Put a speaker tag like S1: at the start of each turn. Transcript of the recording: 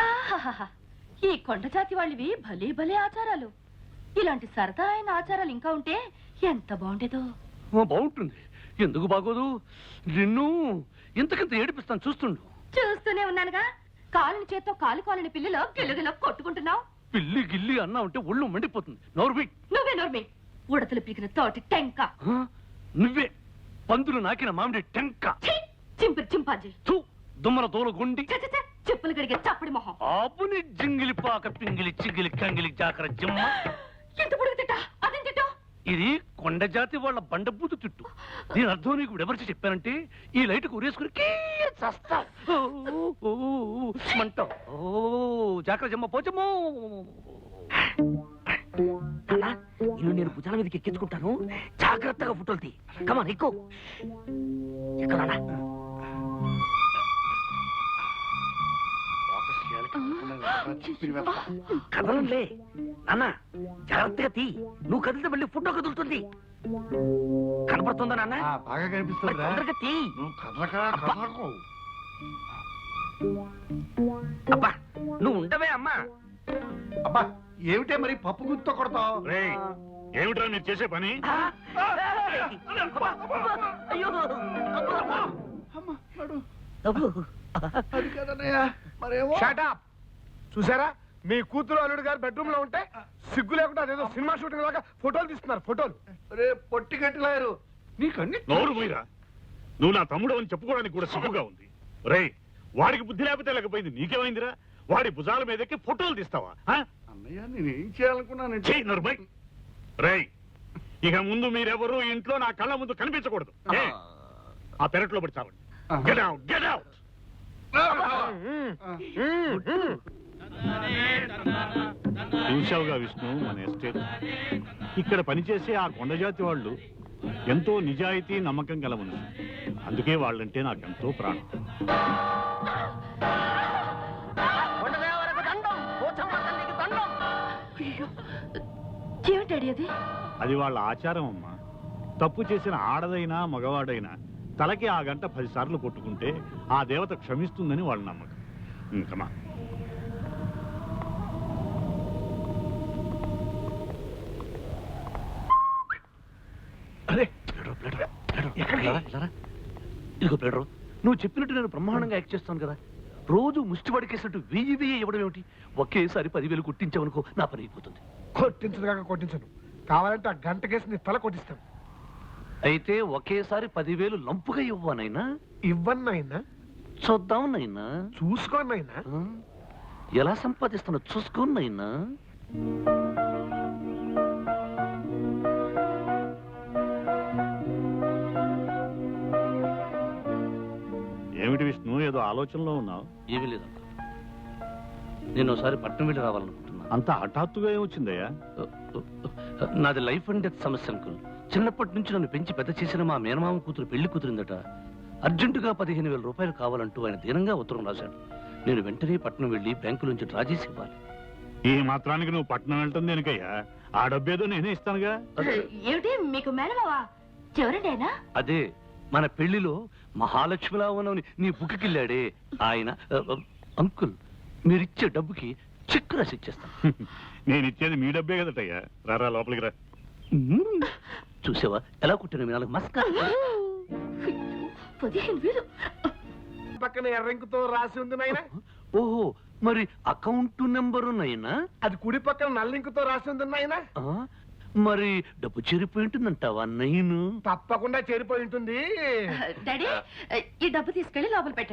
S1: ఆహాహాహా. ఈ కొండ జాతి వాళ్ళవి భలే భలే ఆచారాలు. ఇలాంటి సరదా అయిన ఆచారాలు ఇంకా ఉంటే ఎంత బాగుండేదో.
S2: బాగుంటుంది, ఎందుకు బాగోదు? నిన్ను ఇంతకంత ఏడిపిస్తాను, చూస్తుండు.
S1: చూస్తూనే ఉన్నానుగా. కాలుని చేత్తో కాలు కాలని పిల్లిలో గిల్లుగిలో కొట్టుకుంటున్నావు.
S2: పిల్లి గిల్లి అన్నా ఉంటే ఒళ్ళు మండిపోతుంది. నోర్మి
S1: నువ్వే నోర్మి. ఉడతలు పీకిన తోటి టెంక.
S2: నువ్వే పందులు నాకిన మామిడి టెంక.
S1: చింపిరి చింపాజీ.
S2: దుమ్మల తోలు గుండి.
S1: చెప్పులు గడిగే చప్పడి మొహం.
S2: ఆపుని జింగిలి పాక పింగిలి చిగిలి కంగిలి జాకర జిమ్మ.
S1: ఎంత పొడుగు తిట్టా? అదేం తిట్టా?
S2: ఇది కొండ జాతి వాళ్ళ బండబూతు తిట్టు. దీని అర్థం నీకు ఎవరికి చెప్పానంటే ఈ లైట్ ఉరేసుకుని జాకర జమ్మ పోచమ్మో.
S3: ఇల్లు నేను భుజాల మీదకి ఎక్కించుకుంటాను, జాగ్రత్తగా ఫోటోలు తీ. కమాన్ ఎక్కువ ఎక్కడ కదలంలే నాన్న, జాగ్రత్తగా తీ. నువ్వు కదిలితే మళ్ళీ ఫోటో కదులుతుంది. కనపడుతుందా నాన్న?
S4: బాగా కనిపిస్తుంది.
S3: తొందరగా తీ. అబ్బా నువ్వు ఉండవే అమ్మా.
S4: అబ్బా ఏమిటే మరి పప్పు గుర్తుతో కొడతావు?
S5: ఏమిట్రా మీరు చేసే పని?
S4: అది కదన్నయ్యా, మరేమో.
S6: చూసారా, మీ కూతురు అల్లుడు గారు బెడ్రూమ్ లో ఉంటే సిగ్గు లేకుండా అదేదో సినిమా షూటింగ్ లాగా ఫోటోలు తీస్తున్నారు. ఫోటోలు
S4: రే పొట్టి గట్టిలాయరు, నీకన్నీ
S5: నోరు మీరా. నువ్వు నా తమ్ముడు అని చెప్పుకోవడానికి కూడా సిగ్గుగా ఉంది. రేయ్, వాడికి బుద్ధి లేకపోతే లేకపోయింది, నీకేమైందిరా? వాడి భుజాల మీదకి ఫోటోలు తీస్తావా?
S4: అన్నయ్య నేనేం చేయాలనుకున్నానంటే.
S5: చెయ్యి నరుబై. రేయ్, ఇక ముందు మీరెవరూ ఇంట్లో నా కళ్ళ ముందు కనిపించకూడదు. ఆ పెరట్లో పడి చావండి. Get out, get out. చూశావుగా విష్ణు, మన ఎస్టేట్. ఇక్కడ పనిచేసే ఆ కొండజాతి వాళ్ళు ఎంతో నిజాయితీ నమ్మకం గల మనుషులు. అందుకే వాళ్ళంటే నాకెంతో ప్రాణం.
S1: ఏమిటాడి అది?
S5: అది వాళ్ళ ఆచారం అమ్మా. తప్పు చేసిన ఆడదైనా మగవాడైనా తలకి ఆ గంట 10 సార్లు కొట్టుకుంటే ఆ దేవత క్షమిస్తుందని వాళ్ళ నమ్మకం. ఇంకమా
S2: ఇదిగో ప్లేడరు, నువ్వు చెప్పినట్టు నేను బ్రహ్మాండంగా యాక్ట్ చేస్తాను కదా. రోజు ముష్టి పడికేసినట్టు 1000 ఇవ్వడం ఏమిటి? ఒకేసారి 10,000 కొట్టించావనుకో, నా పని అయిపోతుంది.
S6: కొట్టించదు కాక కొట్టించను, కావాలంటే ఆ గంట కేసు నీ తల కొట్టిస్తాను.
S2: అయితే ఒకేసారి 10,000 లంపుగా ఇవ్వనైనా?
S6: ఇవ్వన్నైనా
S2: చూద్దాం నైనా.
S6: చూసుకోనైనా.
S2: ఎలా సంపాదిస్తానో చూసుకోనైనా.
S5: ఏమిటి విష్ణు, ఏదో ఆలోచనలో ఉన్నావు?
S2: ఏమీ లేదంట. నేను ఒకసారి పట్నం వెళ్ళి రావాలనుకుంటున్నా.
S5: అంత హఠాత్తుగా ఏమొచ్చిందయ్యా?
S2: నాది లైఫ్ అండ్ డెత్ సమస్య అంకుల్. చిన్నప్పటి నుంచి నన్ను పెంచి పెద్ద చేసిన మా మేనమామ కూతురు పెళ్లి కూతురిందట. అర్జెంటుగా 15,000 రూపాయలు కావాలంటూ ఆయన దీనంగా ఉత్తరం రాశాడు. నేను వెంటనే పట్నం వెళ్ళి బ్యాంకు నుంచి డ్రా చేసి ఇవ్వాలి.
S5: ఈ మాత్రానికి నువ్వు పట్నం వెళ్తుంది దేనికయ్యా? ఆ డబ్బేదో నేనే ఇస్తానుగా.
S1: ఏమిటి మీకు మేనమావా? చివరండి ఆయన.
S2: అదే మన పెళ్లిలో మహాలక్ష్మిలా ఉన్నవని నీ బుక్కిళ్ళాడే ఆయన. అంకుల్, మీరిచ్చే డబ్బుకి చెక్ రాసి ఇచ్చేస్తాను.
S5: నేను ఇచ్చేది మీ డబ్బే కదటయ్యా. రారా లోపలికి రా.
S2: చూసావా ఎలా కుట్టిన మీ నాలుగు మస్కా.
S1: 15,000
S6: పక్కన ఎర్రంకుతో రాసి ఉంది నాయనా.
S2: ఓహో, మరి అకౌంట్ నెంబరు నైనా?
S6: అది కుడి పక్కన నల్లింకుతో రాసి ఉంది నాయనా.
S2: మరి డబ్బు చేరిపోయి ఉంటుందంటావా నైను?
S6: తప్పకుండా చేరిపోయి ఉంటుంది.
S1: డాడీ, ఈ డబ్బు తీసుకెళ్లి లోపల పెట్టండి.